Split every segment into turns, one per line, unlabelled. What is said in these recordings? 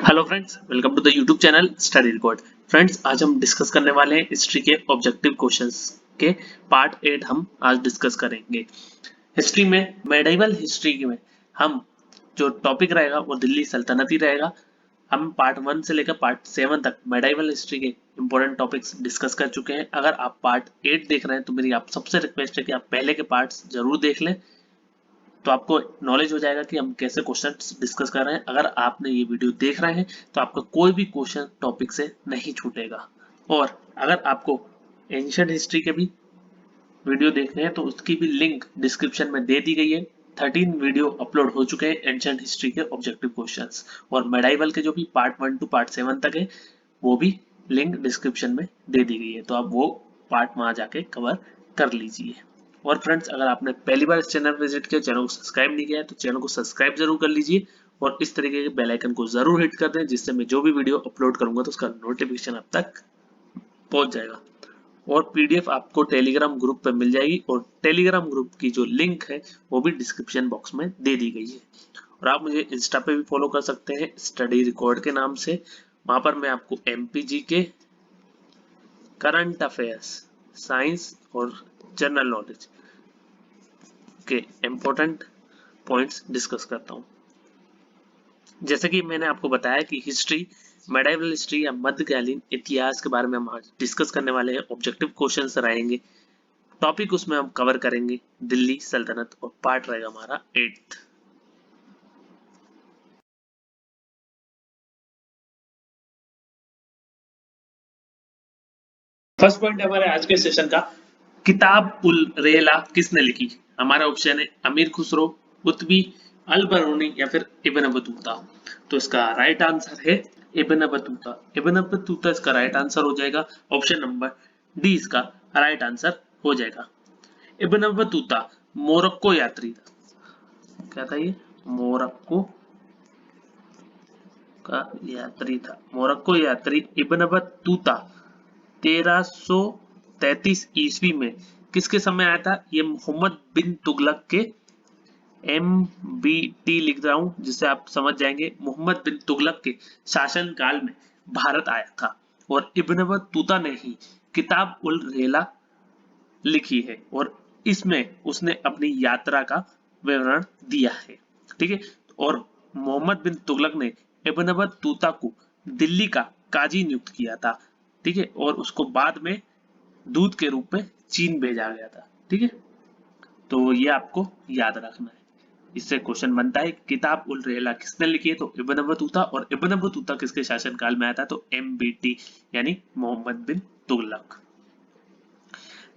Hello friends, welcome to the YouTube channel study record. Friends, आज हम discuss करने वाले हैं हिस्ट्री के ऑब्जेक्टिव क्वेश्चंस के पार्ट 8 हम आज डिस्कस करेंगे। हिस्ट्री में मेडिवल हिस्ट्री में हम जो टॉपिक रहेगा वो दिल्ली सल्तनत ही रहेगा। हम पार्ट 1 से लेकर पार्ट 7 तक मेडिवल हिस्ट्री के इंपॉर्टेंट टॉपिक्स डिस्कस कर चुके हैं। अगर आप पार्ट 8 देख रहे हैं तो मेरी आप सबसे रिक्वेस्ट है कि आप पहले के पार्ट्स जरूर देख लें, तो आपको नॉलेज हो जाएगा कि हम कैसे क्वेश्चन डिस्कस कर रहे हैं। अगर आपने ये वीडियो देख रहे हैं तो आपका कोई भी क्वेश्चन टॉपिक से नहीं छूटेगा। और अगर आपको एंशिएंट हिस्ट्री के भी वीडियो देखने हैं तो उसकी भी लिंक डिस्क्रिप्शन में दे दी गई है। 13 वीडियो अपलोड हो चुके हैं एंशिएंट हिस्ट्री के ऑब्जेक्टिव क्वेश्चंस, और मेडाइवल के जो भी पार्ट 1 टू पार्ट 7 तक है वो भी लिंक डिस्क्रिप्शन में दे दी गई है, तो आप वो पार्ट वहां जाके कवर कर लीजिए। और फ्रेंड्स, अगर आपने पहली बार इस चैनल पर विजिट किया, चैनल को सब्सक्राइब नहीं किया है तो चैनल को सब्सक्राइब जरूर कर लीजिए और इस तरीके के बेल आइकन को जरूर हिट कर दें, जिससे मैं जो भी वीडियो अपलोड करूंगा तो उसका नोटिफिकेशन आप तक पहुंच जाएगा। और पीडीएफ आपको टेलीग्राम ग्रुप पे मिल जाएगी, और टेलीग्राम ग्रुप की जो लिंक है वो भी डिस्क्रिप्शन बॉक्स में दे दी गई है। और आप मुझे इंस्टा पे भी फॉलो कर सकते हैं स्टडी रिकॉर्ड के नाम से। वहां पर मैं आपको एमपीजी के करंट अफेयर्स, साइंस और जनरल नॉलेज के इम्पोर्टेंट पॉइंट्स डिस्कस करता हूँ। जैसे कि मैंने आपको बताया कि हिस्ट्री, मेडाइवल हिस्ट्री या मध्यकालीन इतिहास के बारे में हम आज डिस्कस करने वाले हैं। ऑब्जेक्टिव क्वेश्चंस रहेंगे, टॉपिक उसमें हम कवर करेंगे दिल्ली सल्तनत, और पार्ट रहेगा हमारा 8th। फर्स्ट पॉइंट हमारे आज के सेशन का, किताब उल रेला किसने लिखी? हमारा ऑप्शन है अमीर खुसरो, कुतबी, अल बरूनी या फिर इब्न बतूता। तो इसका राइट आंसर है इब्न बतूता। इब्न बतूता इसका राइट आंसर हो जाएगा। ऑप्शन नंबर डी इसका राइट आंसर हो जाएगा। इब्न बतूता मोरक्को यात्री था। क्या था ये? मोरक्को का यात्री था। मोरक्को यात्री इब्न बतूता 1333 ईस्वी में किसके समय आया था? ये मोहम्मद बिन तुगलक के, MBT लिख रहा हूं जिससे आप समझ जाएंगे, मोहम्मद बिन तुगलक के शासन काल में भारत आया था। और इब्न बतूता ने ही किताब उल रेला लिखी है, और इसमें उसने अपनी यात्रा का विवरण दिया है। ठीक है। और मोहम्मद बिन तुगलक ने इब्न बतूता को दिल्ली का काजी नियुक्त किया था। ठीक है। और उसको बाद में दूत के रूप में चीन भेजा गया था। ठीक है। तो ये आपको याद रखना है। इससे क्वेश्चन बनता है, किताब उल रेला किसने लिखी है? तो इब्न बतूता। और इब्न बतूता किसके शासनकाल में आया था? तो MBT यानी मोहम्मद बिन तुगलक।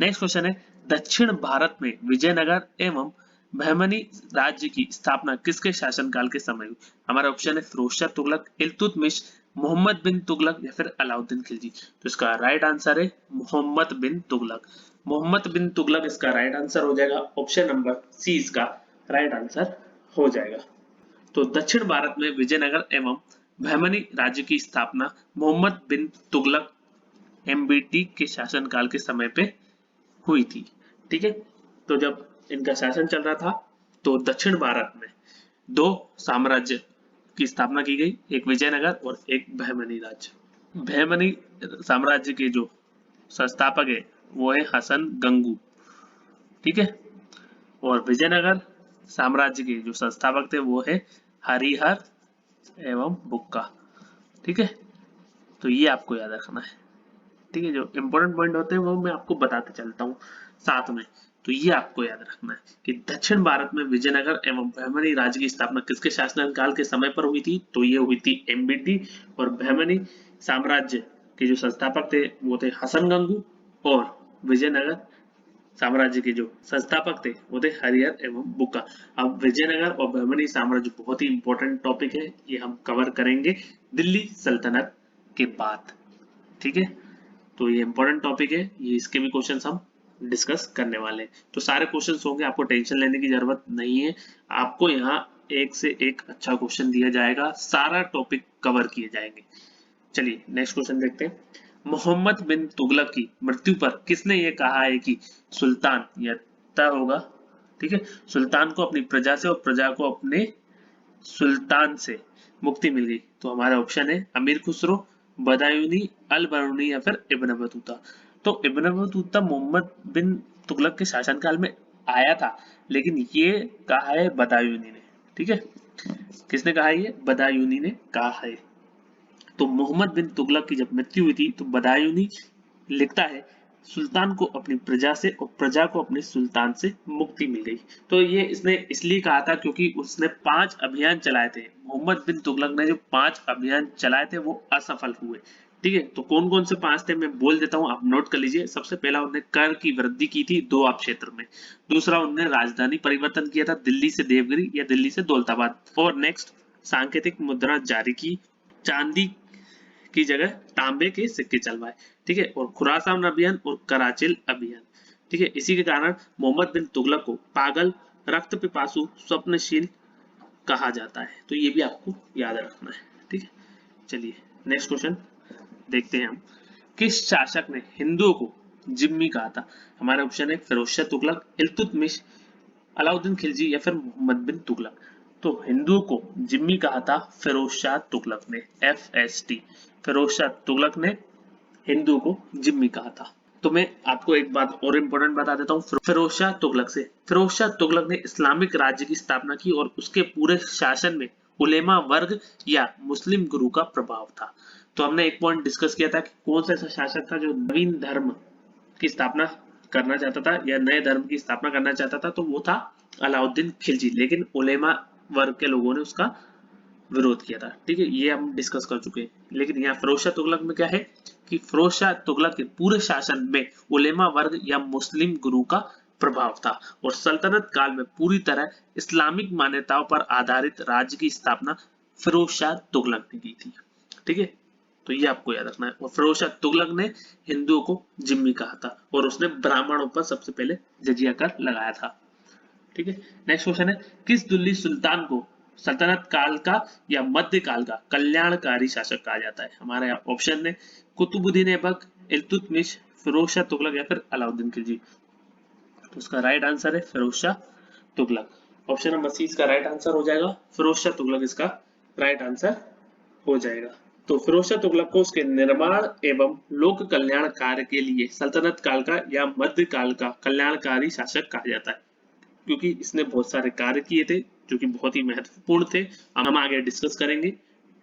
नेक्स्ट क्वेश्चन है, दक्षिण भारत में विजयनगर एवं बहमनी राज्य की स्थापना किसके शासनकाल के समय हुई? हमारा ऑप्शन है फिरोजशाह तुगलक, इल्तुतमिश, मोहम्मद बिन तुगलक या फिर अलाउद्दीन खिलजी। तो इसका राइट आंसर है मोहम्मद बिन तुगलक। मोहम्मद बिन तुगलक इसका राइट आंसर हो जाएगा। ऑप्शन नंबर सी इसका राइट आंसर हो जाएगा। तो दक्षिण भारत में विजयनगर एवं बहमनी राज्य की स्थापना मोहम्मद बिन तुगलक MBT के शासनकाल के समय पे हुई थी। ठीक है। तो जब इनका शासन चल रहा था तो दक्षिण भारत में दो साम्राज्य की स्थापना की गई, एक विजयनगर और एक बहमनी राज्य। बहमनी साम्राज्य के जो संस्थापक है वो है हसन गंगू। ठीक है। और विजयनगर साम्राज्य के जो संस्थापक थे वो है हरिहर एवं बुक्का। ठीक है। तो ये आपको याद रखना है। ठीक है। जो इंपॉर्टेंट पॉइंट होते हैं वो मैं आपको बताते चलता हूँ साथ में। तो ये आपको याद रखना है कि दक्षिण भारत में विजयनगर एवं बहमनी राज्य की स्थापना किसके शासनकाल के समय पर हुई थी? तो ये हुई थी MBT। और बहमनी साम्राज्य के जो संस्थापक थे वो थे हसन गंगू, और विजयनगर साम्राज्य के जो संस्थापक थे वो थे हरिहर एवं बुक्का। अब विजयनगर और बहमनी साम्राज्य बहुत ही इंपॉर्टेंट टॉपिक है, ये हम कवर करेंगे दिल्ली सल्तनत के बाद। ठीक है। तो ये इंपॉर्टेंट टॉपिक है, ये इसके भी क्वेश्चंस हम डिस्कस करने वाले हैं। तो सारे क्वेश्चंस होंगे, आपको टेंशन लेने की जरूरत नहीं है। आपको यहाँ एक से एक अच्छा क्वेश्चन दिया जाएगा, सारा टॉपिक कवर किए जाएंगे। चलिए नेक्स्ट क्वेश्चन देखते हैं। मोहम्मद बिन तुगलक की मृत्यु पर किसने ये कहा है कि सुल्तान या तय होगा? ठीक है। सुल्तान को अपनी प्रजा से और प्रजा को अपने सुल्तान से मुक्ति मिल गई। तो हमारा ऑप्शन है अमीर खुसरो, बदायूनी, अल बरूनी या फिर इब्न बतूता। तो इब्न बतूता मोहम्मद बिन तुगलक के शासनकाल में आया था, लेकिन ये कहा है बदायूनी ने। ठीक है, किसने कहा? ये बदायूनी ने कहा है। तो मोहम्मद बिन तुगलक की जब मृत्यु हुई थी तो बदायूनी लिखता है सुल्तान को अपनी प्रजा से और प्रजा को अपने सुल्तान से मुक्ति मिल गई। तो ये इसने इसलिए कहा था क्योंकि उसने 5 अभियान चलाए थे। मोहम्मद बिन तुगलक ने जो 5 अभियान चलाए थे वो असफल हुए। ठीक है, तो कौन कौन से 5 थे मैं बोल देता हूँ, आप नोट कर लीजिए। सबसे पहला उन्होंने कर की वृद्धि की थी दोआब क्षेत्र में। दूसरा उन्होंने राजधानी परिवर्तन किया था दिल्ली से देवगिरी या दिल्ली से दौलताबाद। और नेक्स्ट सांकेतिक मुद्रा जारी की, चांदी की जगह तांबे के सिक्के चलवाए। ठीक है, और खुरासान अभियान और कराचिल अभियान। ठीक है, इसी के कारण मोहम्मद बिन तुगलक को पागल, रक्त पिपासु, स्वप्नशील कहा जाता है। तो ये भी आपको याद रखना है। ठीक है, चलिए नेक्स्ट क्वेश्चन देखते हैं हम। किस शासक ने हिंदुओं को जिम्मी कहा था? हमारा ऑप्शन है फिरोज शाह तुगलक, इल्तुतमिश, अलाउद्दीन खिलजी या फिर मोहम्मद बिन तुगलक। तो हिंदुओं को जिम्मी कहा था फिरोज शाह तुगलक ने, FST। फिरोज शाह तुगलक ने हिंदुओं को जिम्मी कहा था। तो मैं आपको एक बात और इम्पोर्टेंट बता देता हूँ फिरोज शाह तुगलक से। फिरोज शाह तुगलक ने इस्लामिक राज्य की स्थापना की और उसके पूरे शासन में उलेमा वर्ग या मुस्लिम गुरु का प्रभाव था। तो हमने एक पॉइंट डिस्कस किया था कि कौन सा ऐसा शासक था जो नवीन धर्म की स्थापना करना चाहता था या नए धर्म की स्थापना करना चाहता था, तो वो था अलाउद्दीन खिलजी। लेकिन उलेमा वर्ग के लोगों ने उसका विरोध किया था। ठीक है, ये हम डिस्कस कर चुके हैं। लेकिन यहाँ फिरोज शाह तुगलक में क्या है कि फिरोज शाह तुगलक के पूरे शासन में उलेमा वर्ग या मुस्लिम गुरु का प्रभाव था और सल्तनत काल में पूरी तरह इस्लामिक मान्यताओं पर आधारित राज्य की स्थापना फिरोज शाह तुगलक ने की थी। ठीक है, तो ये आपको याद रखना है। और फिरोज शाह तुगलक ने हिंदुओं को जिम्मी कहा था और उसने ब्राह्मणों पर सबसे पहले जजिया कर लगाया था। ठीक है, नेक्स्ट क्वेश्चन है किस दिल्ली सुल्तान को सल्तनत काल का या मध्य काल का कल्याणकारी शासक कहा जाता है? हमारे ऑप्शन है कुतुबुद्दीन ऐबक, इल्तुतमिश, फिरोज शाह तुगलक या फिर अलाउद्दीन खिलजी। तो उसका राइट आंसर है Firoz Shah Tughlaq. Option number C इसका राइट आंसर हो जाएगा, फिरोज शाह तुगलक इसका राइट आंसर हो जाएगा। तो फिरोज शाह तुगलक को उसके निर्माण एवं लोक कल्याण कार्य के लिए सल्तनत काल का या मध्य काल का कल्याणकारी शासक कहा जाता है, क्योंकि इसने बहुत सारे कार्य किए थे जो कि बहुत ही महत्वपूर्ण थे। हम आगे डिस्कस करेंगे।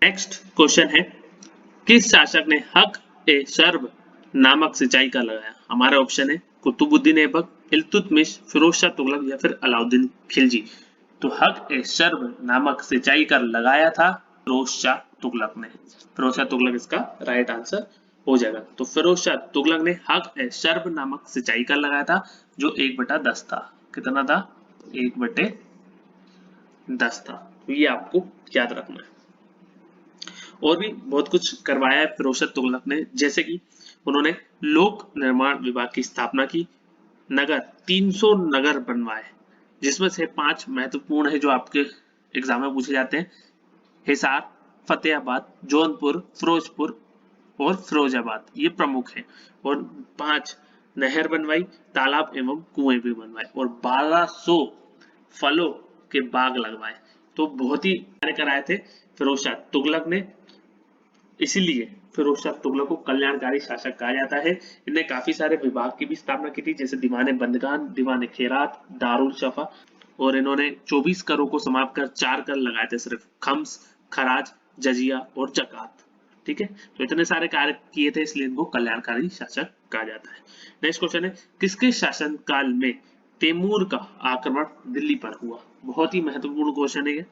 नेक्स्ट क्वेश्चन है किस शासक ने हक ए शर्ब नामक सिंचाई का लगाया? हमारा ऑप्शन है कुतुबुद्दीन ऐबक, इल्तुतमिश, फिरोज शाह तुगलक या फिर अलाउद्दीन खिलजी। तो हक ए शर्ब नामक सिंचाई कर लगाया था फिरोज शाह तुगलक ने। फिरोज शाह तुगलक इसका राइट आंसर हो जाएगा। तो फिरोज शाह तुगलक ने हक ए शर्ब नामक सिंचाई कर लगाया था जो 1/10 था। कितना था? 1/10 था। तो ये आपको याद रखना है। और भी बहुत कुछ करवाया है फिरोज शाह तुगलक ने, जैसे कि उन्होंने लोक निर्माण विभाग की स्थापना की, नगर 300 नगर बनवाए, जिसमें से 5 महत्वपूर्ण है जो आपके एग्जाम में पूछे जाते हैं। हिसार, फतेहाबाद, जौनपुर, फिरोजपुर और फिरोजाबाद, ये प्रमुख है। और 5 नहर बनवाई, तालाब एवं कुएं भी बनवाए और 1200 फलों के बाग लगवाए। तो बहुत ही कार्य कराए थे फिरोज शाह तुगलक ने, इसीलिए फिरोज शाह तुगलक को कल्याणकारी शासक कहा जाता है। इन्हें काफी सारे विभाग की भी स्थापना की थी, जैसे दीवाने बंदगान, दीवाने खेरात, दारुल शफा। और इन्होंने 24 करों को समाप्त कर 4 कर लगाए थे, सिर्फ खम्स, खराज, जजिया और जकात। ठीक है, तो इतने सारे कार्य किए थे, इसलिए इनको कल्याणकारी शासक कहा जाता है। नेक्स्ट क्वेश्चन है किसके शासन काल में तैमूर का आक्रमण दिल्ली पर हुआ? बहुत ही महत्वपूर्ण क्वेश्चन है ये।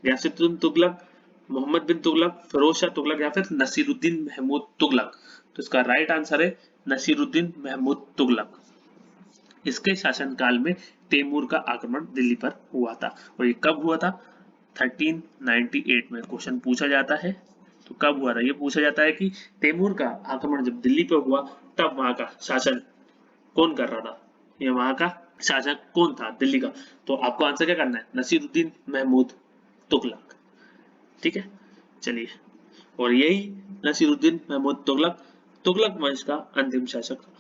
गयासुद्दीन तुगलक, मोहम्मद बिन तुगलक, फिरोज शाह तुगलक या फिर नसीरुद्दीन महमूद तुगलक। तो इसका राइट आंसर है नसीरुद्दीन महमूद तुगलक। इसके शासनकाल में तैमूर का आक्रमण दिल्ली पर हुआ था। और ये कब हुआ था? 1398 में क्वेश्चन पूछा जाता है। तो कब हुआ था? ये पूछा जाता है कि तैमूर का आक्रमण जब दिल्ली पर हुआ तब वहां का शासन कौन कर रहा था, ये वहां का शासक कौन था दिल्ली का? तो आपको आंसर क्या करना है? नसीरुद्दीन महमूद तुगलक। ठीक है, चलिए। और यही नसीरुद्दीन महमूद तुगलक तुगलक वंश का अंतिम शासक था।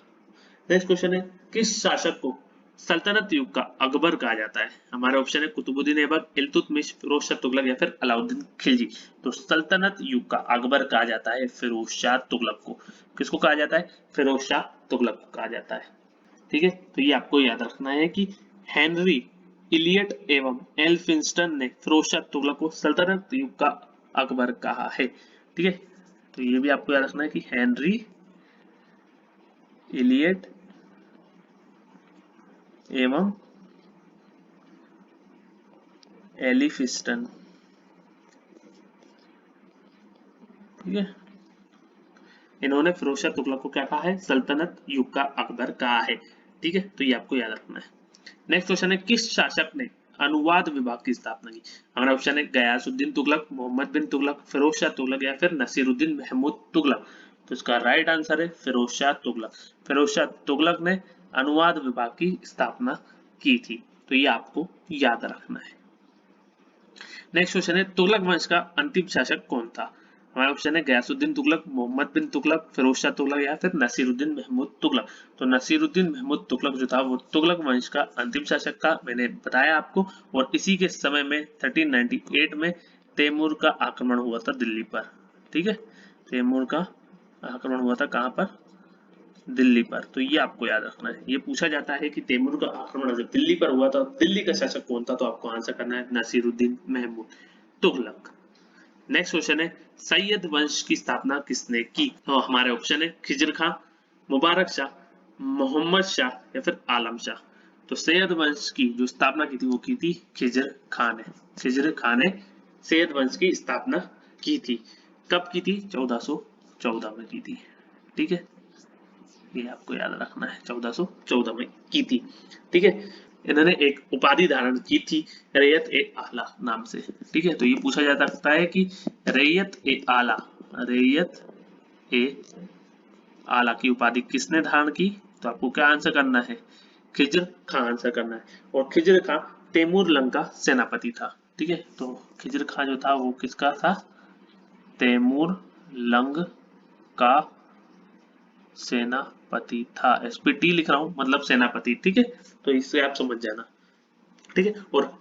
नेक्स्ट क्वेश्चन है किस शासक को सल्तनत युग का अकबर कहा जाता है? हमारा ऑप्शन है कुतुबुद्दीन ऐबक, इल्तुतमिश, फिरोज शाह तुगलक या फिर अलाउद्दीन खिलजी। तो सल्तनत युग का अकबर कहा जाता है फिरोज शाह तुगलक को। किसको कहा जाता है? फिरोज शाह तुगलक को कहा जाता है। ठीक है, तो ये आपको याद रखना है कि हेनरी इलियट एवं एल्फिंस्टन ने फिरोज शाह तुगलक को सल्तनत युग का अकबर कहा है। ठीक है, तो ये भी आपको याद रखना है कि हेनरी इलियट एवं एलिफिस्टन, ठीक है, इन्होंने फिरोज शाह तुगलक को क्या कहा है? सल्तनत युग का अकबर कहा है। ठीक है, तो ये आपको याद रखना है। नेक्स्ट क्वेश्चन है, किस शासक ने अनुवाद विभाग की स्थापना की? हमारा ऑप्शन है गयासुद्दीन तुगलक, मोहम्मद बिन तुगलक, फिरोज शाह तुगलक या फिर नसीरुद्दीन महमूद तुगलक। तो इसका राइट आंसर है फिरोज शाह तुगलक। फिरोज शाह तुगलक ने अनुवाद विभाग की स्थापना की थी। तो ये आपको याद रखना है। नेक्स्ट क्वेश्चन है, तुगलक वंश का अंतिम शासक कौन था? हमारा ऑप्शन है गयासुद्दीन तुगलक, मोहम्मद बिन तुगलक, फिरोज शाह तुगलक या फिर नसीरुद्दीन महमूद तुगलक। तो नसीरुद्दीन महमूद तुगलक जो था वो तुगलक वंश का अंतिम शासक था, मैंने बताया आपको। और इसी के समय में 1398 में तैमूर का आक्रमण हुआ था दिल्ली पर। ठीक है, तैमूर का आक्रमण हुआ था कहाँ पर? दिल्ली पर। तो ये आपको याद रखना है। ये पूछा जाता है कि तैमूर का आक्रमण जब दिल्ली पर हुआ था, दिल्ली का शासक कौन था? तो आपको आंसर करना है नसीरुद्दीन महमूद तुगलक। नेक्स्ट क्वेश्चन है, सैयद वंश की स्थापना किसने की? तो हमारे ऑप्शन है खिजर खां, मुबारक शाह, मोहम्मद शाह या फिर आलम शाह। तो सैयद वंश की जो स्थापना की थी वो की थी खिजर खां ने। खिजर खां ने सैयद वंश की स्थापना की थी। कब की थी? 1414 में की थी। ठीक है, ये आपको याद रखना है, 1414 में की थी। ठीक है, इन्होंने एक उपाधि धारण की थी रैयत ए आला नाम से। ठीक है, तो ये पूछा जा सकता है कि रैयत ए आला, रैयत ए आला की उपाधि किसने धारण की? तो आपको क्या आंसर करना है? खिजर खां आंसर करना है। और खिजर खां तैमूर लंग का सेनापति था। ठीक है, तो खिजर खां जो था वो किसका था? तैमूर लंग का सेनापति था। एसपीटी लिख रहा हूं, मतलब सेनापति। ठीक है, तो इससे आप समझ जाना। ठीक है, और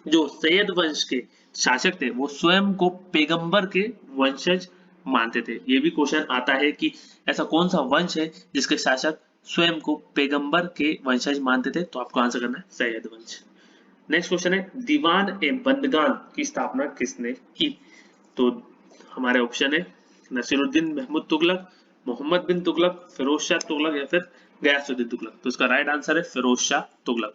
जो सैयद वंश के शासक थे वो स्वयं को पैगंबर के वंशज मानते थे। ये भी क्वेश्चन आता है कि ऐसा कौन सा वंश है जिसके शासक स्वयं को पैगंबर के वंशज मानते थे? तो आपको आंसर करना है सैयद वंश। नेक्स्ट क्वेश्चन है, दीवान ए बंदगान की स्थापना किसने की? तो हमारे ऑप्शन है नसीरुद्दीन महमूद तुगलक, मोहम्मद बिन तुगलक, फिरोज शाह तुगलक या फिर गयासुद्दीन तुगलक। तो इसका राइट आंसर है फिरोज शाह तुगलक।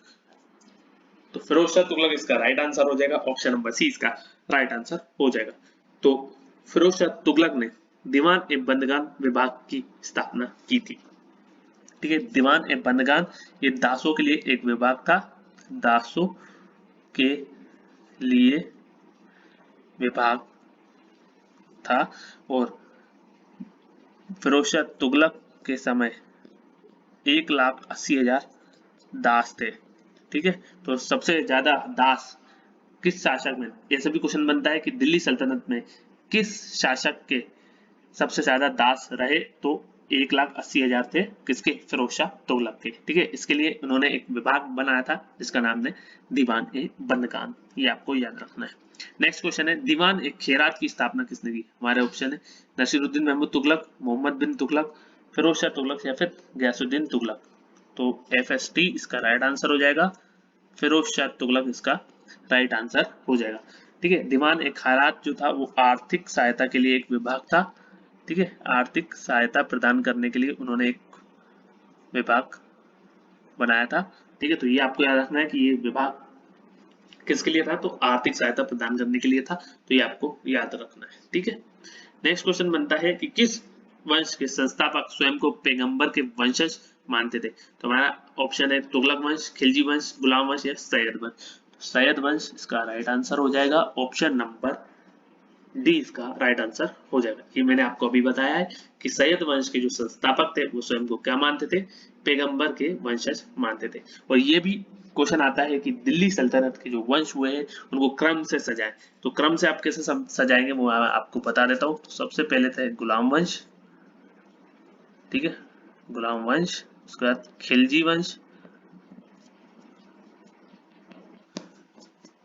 तो फिरोज शाह तुगलक इसका राइट आंसर हो जाएगा। ऑप्शन नंबर सी इसका राइट आंसर हो जाएगा। तो फिरोज शाह तुगलक ने दीवान ए बंदगान विभाग की स्थापना की थी। ठीक है, दीवान ए बंदगान ये दासों के लिए एक विभाग था। दासों के लिए विभाग था। और फिरोज शाह तुगलक के समय 1,80,000 दास थे। ठीक है, तो सबसे ज्यादा दास किस शासक में? ऐसा भी क्वेश्चन बनता है कि दिल्ली सल्तनत में किस शासक के सबसे ज्यादा दास रहे? तो 1,80,000 थे। किसके? फिरोज शाह तुगलक के। ठीक है, इसके लिए उन्होंने एक विभाग बनाया था जिसका नाम है दीवान ए बंदगान। ये आपको याद रखना है। नेक्स्ट क्वेश्चन है, दीवान ए खैरात की स्थापना किसने की? हमारे ऑप्शन है नसीरुद्दीन महमूद तुगलक, मोहम्मद बिन तुगलक, फिरोज शाह तुगलक या फिर गयासुद्दीन तुगलक। तो FST इसका राइट आंसर हो जाएगा। फिरोज शाह तुगलक इसका राइट आंसर हो जाएगा। ठीक है, दीवान ए खैरात जो था वो आर्थिक सहायता के लिए एक विभाग था। ठीक है, आर्थिक सहायता प्रदान करने के लिए उन्होंने एक विभाग बनाया था। ठीक है, तो ये आपको याद रखना है कि ये विभाग किसके लिए था? तो आर्थिक सहायता प्रदान करने के लिए था। तो ये आपको याद रखना है। ठीक है, नेक्स्ट क्वेश्चन बनता है कि किस वंश के संस्थापक स्वयं को पैगंबर के वंशज मानते थे? तो हमारा ऑप्शन है तुगलक वंश, खिलजी वंश, गुलाम वंश या सैयद वंश। सैयद वंश इसका राइट आंसर हो जाएगा। ऑप्शन नंबर डी इसका राइट आंसर हो जाएगा। ये मैंने आपको अभी बताया है कि सैयद वंश के जो संस्थापक थे वो स्वयं को क्या मानते थे? पैगंबर के वंशज मानते थे। और ये भी क्वेश्चन आता है कि दिल्ली सल्तनत के जो वंश हुए हैं उनको क्रम से सजाएं। तो क्रम से आप कैसे सजाएंगे वो आपको बता देता हूँ। तो सबसे पहले थे गुलाम वंश। ठीक है, गुलाम वंश, उसके बाद खिलजी वंश,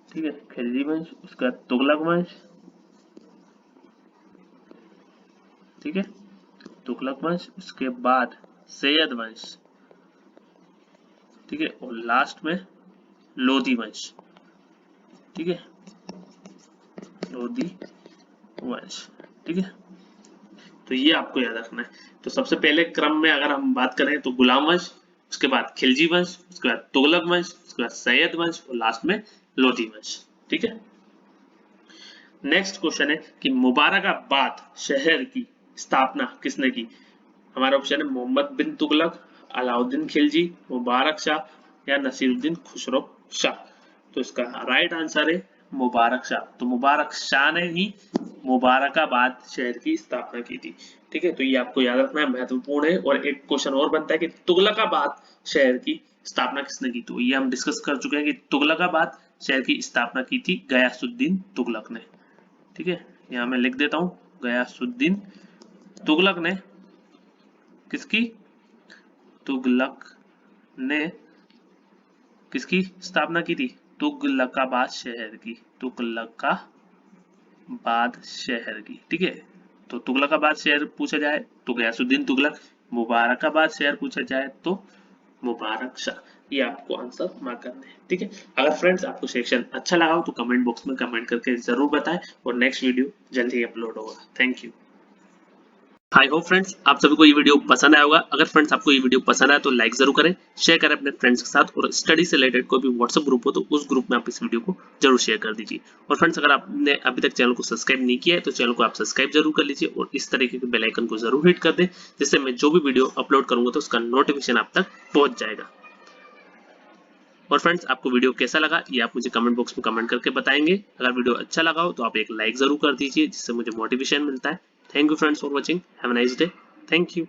ठीक है, खिलजी वंश, उसके बाद तुगलक वंश, ठीक है, तुगलक वंश, उसके बाद सैयद वंश, ठीक है, और लास्ट में लोधी वंश, ठीक है, लोधी वंश, ठीक है। तो ये आपको याद रखना है। तो सबसे पहले क्रम में अगर हम बात करें तो गुलाम वंश, उसके बाद खिलजी वंश, उसके बाद तुगलक वंश, उसके बाद सैयद वंश और लास्ट में लोधी वंश, ठीक है। नेक्स्ट क्वेश्चन है कि मुबारकाबाद शहर की स्थापना किसने की? हमारा ऑप्शन है मोहम्मद बिन तुगलक, अलाउद्दीन खिलजी, मुबारक शाह या नसीरुद्दीन खुसरो शाह। तो इसका राइट आंसर है मुबारक शाह। तो मुबारक शाह ने ही मुबारकाबाद शहर की स्थापना की थी, ठीक है। तो ये आपको याद रखना है, महत्वपूर्ण है। और एक क्वेश्चन और बनता है कि तुगलकाबाद शहर की स्थापना किसने की? तो ये हम डिस्कस कर चुके हैं कि तुगलकाबाद शहर की स्थापना की थी गयासुद्दीन तुगलक ने, ठीक है। यहाँ मैं लिख देता हूँ, गयासुद्दीन तुगलक ने किसकी? तुगलक ने किसकी स्थापना की थी? तुगलकाबाद शहर की, तुगलकाबाद शहर की, ठीक है। तो तुगलकाबाद शहर पूछा जाए तो गयासुद्दीन तुगलक, मुबारकाबाद शहर पूछा जाए तो मुबारक शाह। ये आपको आंसर मार्क करना है, ठीक है। अगर फ्रेंड्स आपको सेक्शन अच्छा लगा हो तो कमेंट बॉक्स में कमेंट करके जरूर बताएं और नेक्स्ट वीडियो जल्दी ही अपलोड होगा। Thank you. I hope friends आप सभी को ये वीडियो पसंद आया होगा। अगर फ्रेंड्स आपको ये वीडियो पसंद आया तो लाइक जरूर करें, शेयर करें अपने फ्रेंड्स के साथ, और स्टडी से रिलेटेड कोई भी व्हाट्सएप ग्रुप हो तो उस ग्रुप में आप इस वीडियो को जरूर शेयर कर दीजिए। और फ्रेंड्स अगर आपने अभी तक चैनल को सब्सक्राइब नहीं किया है तो चैनल को आप सब्सक्राइब जरूर कर लीजिए और इस तरीके के बेल आइकन को जरूर हिट कर दें, जिससे मैं जो भी वीडियो अपलोड करूंगा तो उसका नोटिफिकेशन आप तक पहुंच जाएगा। और फ्रेंड्स आपको वीडियो कैसा लगा ये आप मुझे कमेंट बॉक्स में कमेंट करके बताएंगे। अगर वीडियो अच्छा लगा हो तो आप एक लाइक जरूर कर दीजिए, जिससे मुझे मोटिवेशन मिलता है। Thank you friends for watching, have a nice day, thank you.